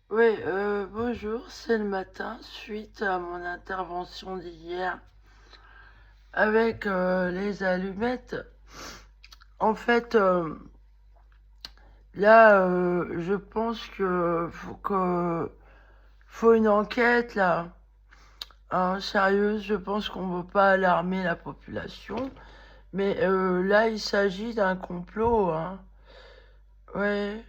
Oui, bonjour, c'est le matin, suite à mon intervention d'hier avec les allumettes. En fait, là, je pense faut une enquête là, hein, sérieuse. Je pense qu'on ne veut pas alarmer la population, mais là, il s'agit d'un complot, hein. Ouais,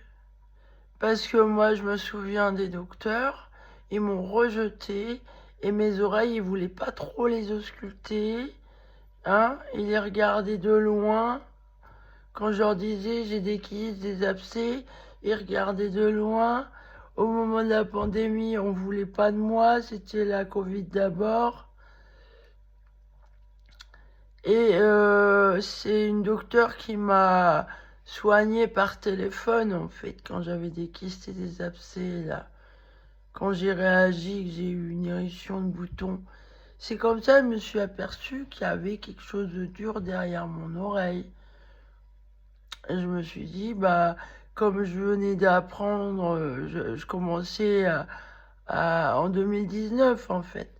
parce que moi, je me souviens des docteurs, ils m'ont rejeté et mes oreilles, ils voulaient pas trop les ausculter. Hein, ils les regardaient de loin. Quand je leur disais j'ai des kystes, des abcès, ils regardaient de loin. Au moment de la pandémie, on voulait pas de moi, c'était la Covid d'abord. Et c'est une docteure qui m'a soigné par téléphone, en fait, quand j'avais des kystes et des abcès, là. Quand j'ai réagi, que j'ai eu une éruption de bouton. C'est comme ça que je me suis aperçu qu'il y avait quelque chose de dur derrière mon oreille. Et je me suis dit, bah, comme je venais d'apprendre, je commençais en 2019 en fait.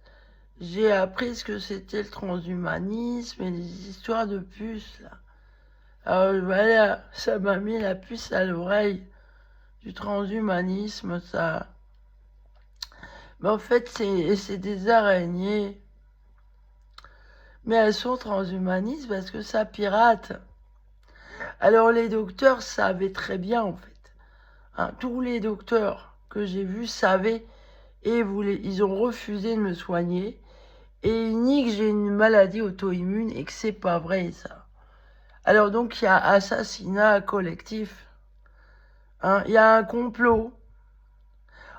J'ai appris ce que c'était le transhumanisme et les histoires de puces là. Alors voilà, ça m'a mis la puce à l'oreille du transhumanisme, ça. Mais en fait, c'est des araignées. Mais elles sont transhumanistes parce que ça pirate. Alors les docteurs savaient très bien en fait. Hein, tous les docteurs que j'ai vus savaient et ils ont refusé de me soigner. Et ils nient que j'ai une maladie auto-immune et que c'est pas vrai ça. Alors donc il y a assassinat collectif. Hein, il y a un complot.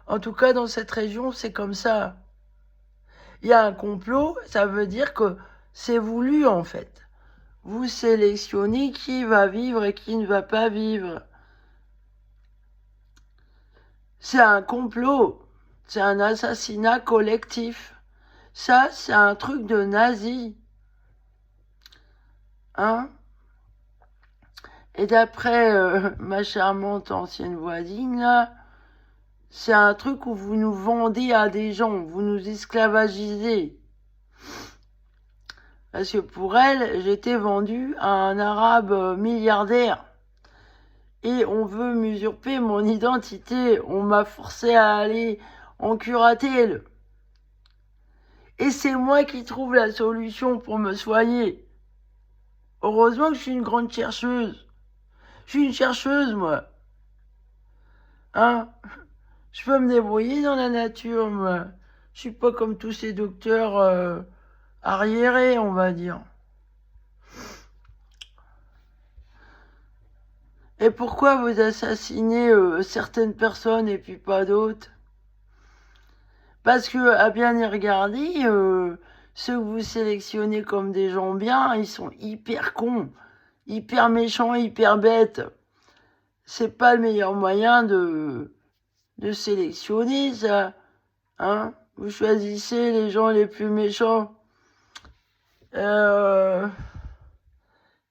En tout cas dans cette région c'est comme ça. Il y a un complot, ça veut dire que c'est voulu en fait. Vous sélectionnez qui va vivre et qui ne va pas vivre. C'est un complot. C'est un assassinat collectif. Ça, c'est un truc de nazi. Hein? Et d'après ma charmante ancienne voisine, là, c'est un truc où vous nous vendez à des gens, vous nous esclavagisez. Parce que pour elle, j'étais vendue à un arabe milliardaire. Et on veut m'usurper mon identité. On m'a forcé à aller en curatelle. Et c'est moi qui trouve la solution pour me soigner. Heureusement que je suis une grande chercheuse. Je suis une chercheuse, moi. Hein? Je peux me débrouiller dans la nature, moi. Je suis pas comme tous ces docteurs arriérés, on va dire. Et pourquoi vous assassinez certaines personnes et puis pas d'autres? Parce que, à bien y regarder, ceux que vous sélectionnez comme des gens bien, ils sont hyper cons, hyper méchants, hyper bêtes. C'est pas le meilleur moyen de sélectionner, ça. Hein? Vous choisissez les gens les plus méchants. Euh,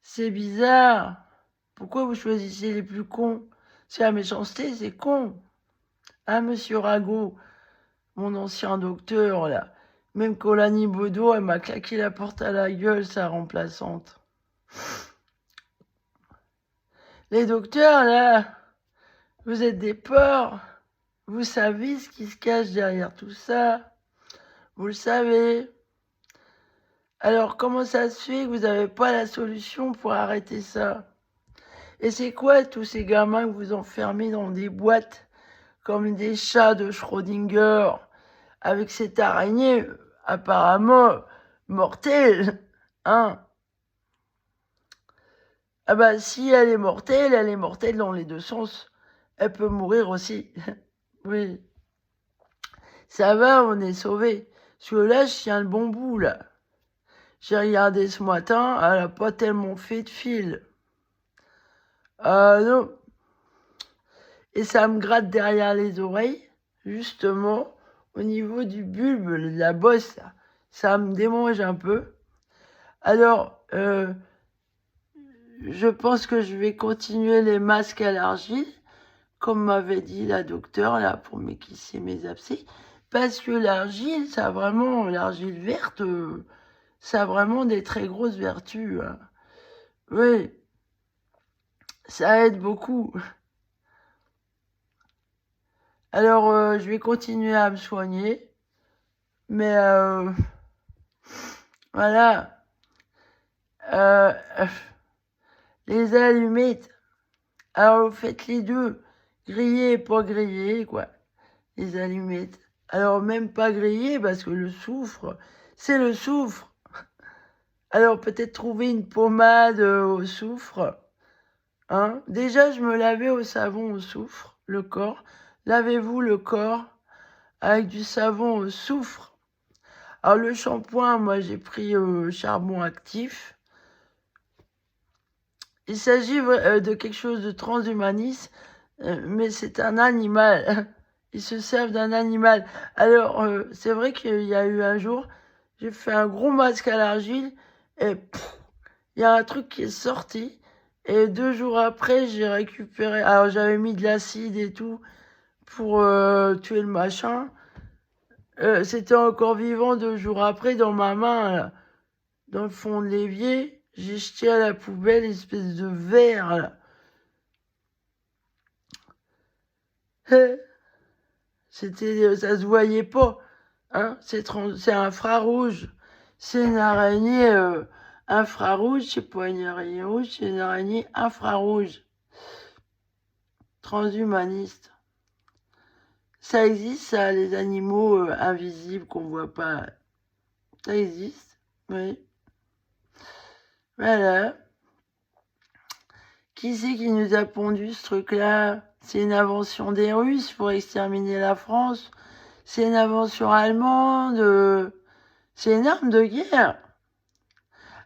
c'est bizarre. Pourquoi vous choisissez les plus cons? C'est la méchanceté, c'est con. Hein, monsieur Rago, mon ancien docteur, là. Même Colani Bodo, elle m'a claqué la porte à la gueule, sa remplaçante. Les docteurs, là, vous êtes des porcs. Vous savez ce qui se cache derrière tout ça. Vous le savez. Alors, comment ça se fait que vous n'avez pas la solution pour arrêter ça? Et c'est quoi tous ces gamins que vous enfermez dans des boîtes comme des chats de Schrödinger avec cette araignée apparemment mortelle, hein? Ah bah si elle est mortelle dans les deux sens. Elle peut mourir aussi. Oui. Ça va, on est sauvés. Parce que là, je tiens le bon bout, là. J'ai regardé ce matin, elle a pas tellement fait de fil. Ah non. Et ça me gratte derrière les oreilles, justement, au niveau du bulbe, de la bosse, là. Ça me démange un peu. Alors, je pense que je vais continuer les masques à l'argile, comme m'avait dit la docteure, là, pour m'équisser mes abcès. Parce que l'argile, l'argile verte, ça a vraiment des très grosses vertus. Hein. Oui, ça aide beaucoup. Alors, je vais continuer à me soigner. Mais, voilà. Euh, les allumettes. Alors, vous faites les deux. Grillé et pas grillé, quoi. Les allumettes. Alors, même pas grillé, parce que le soufre, c'est le soufre. Alors, peut-être trouver une pommade au soufre. Hein. Déjà, je me lavais au savon au soufre, le corps. Lavez-vous le corps avec du savon au soufre. Alors, le shampoing, moi, j'ai pris charbon actif. Il s'agit de quelque chose de transhumaniste, mais c'est un animal. Ils se servent d'un animal. Alors, c'est vrai qu'il y a eu un jour, j'ai fait un gros masque à l'argile, et il y a un truc qui est sorti. Et 2 jours après, j'ai récupéré. Alors, j'avais mis de l'acide et tout pour tuer le machin. C'était encore vivant 2 jours après dans ma main, là, dans le fond de l'évier. J'ai jeté à la poubelle une espèce de verre, là. C'était, ça se voyait pas, hein. C'est infrarouge. C'est une araignée infrarouge, c'est pas une araignée rouge, c'est une araignée infrarouge. Transhumaniste. Ça existe, ça, les animaux invisibles qu'on voit pas. Ça existe, oui. Voilà. Qui c'est qui nous a pondu ce truc-là? C'est une invention des Russes pour exterminer la France. C'est une invention allemande. C'est une arme de guerre.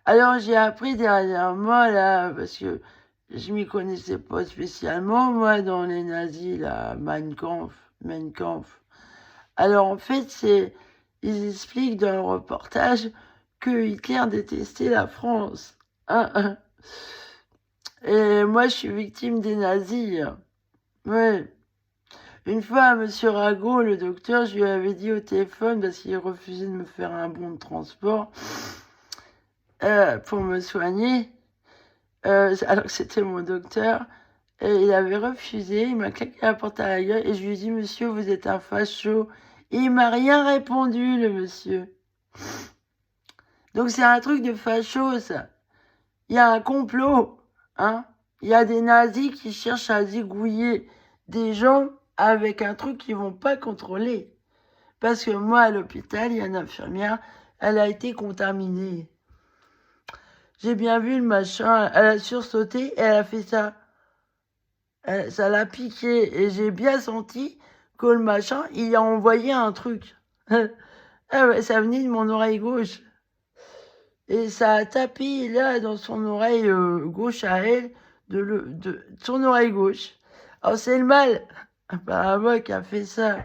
Alors j'ai appris dernièrement, là, parce que je m'y connaissais pas spécialement, moi, dans les nazis, là, Mein Kampf. Alors en fait, ils expliquent dans le reportage que Hitler détestait la France. Hein. Et moi, je suis victime des nazis. Oui. Une fois, à Monsieur Rago, le docteur, je lui avais dit au téléphone, parce qu'il refusait de me faire un bon de transport pour me soigner, alors que c'était mon docteur, et il avait refusé, il m'a claqué la porte à la gueule, et je lui ai dit, monsieur, vous êtes un facho. Et il m'a rien répondu, le monsieur. Donc c'est un truc de facho, ça. Il y a un complot, hein. Il y a des nazis qui cherchent à zigouiller des gens avec un truc qu'ils vont pas contrôler. Parce que moi, à l'hôpital, il y a une infirmière, elle a été contaminée. J'ai bien vu le machin, elle a sursauté et elle a fait ça. Ça l'a piqué et j'ai bien senti que le machin, il a envoyé un truc. Ah ouais, ça venait de mon oreille gauche. Et ça a tapé là dans son oreille gauche à elle, de son oreille gauche. Alors c'est le mal, apparemment, qui a fait ça.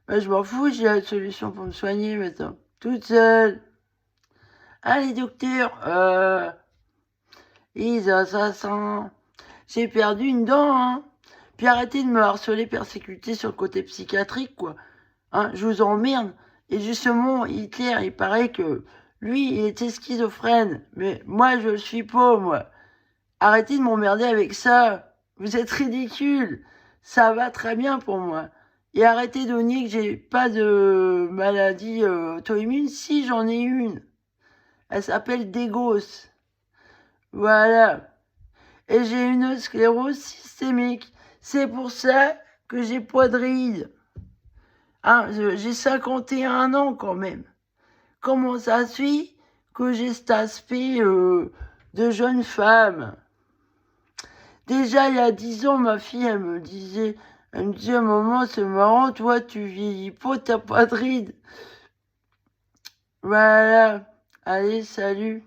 Ben, je m'en fous, j'ai la solution pour me soigner maintenant. Toute seule. Allez, docteur, les assassins. J'ai perdu une dent, hein. Puis arrêtez de me harceler, persécuter sur le côté psychiatrique, quoi. Hein, je vous emmerde. Et justement, Hitler, il paraît que lui, il était schizophrène. Mais moi, je le suis pas, moi. Arrêtez de m'emmerder avec ça. Vous êtes ridicule. Ça va très bien pour moi. Et arrêtez de nier que j'ai pas de maladie auto-immune. Si, j'en ai une. Elle s'appelle Dégos. Voilà. Et j'ai une sclérose systémique. C'est pour ça que j'ai pas de rides. Hein, j'ai 51 ans quand même. Comment ça se fait que j'ai cet aspect de jeune femme? Déjà, il y a 10 ans, ma fille, elle me disait, maman, c'est marrant, toi, tu vieillis pas, t'as pas de rides. Voilà. Allez, salut.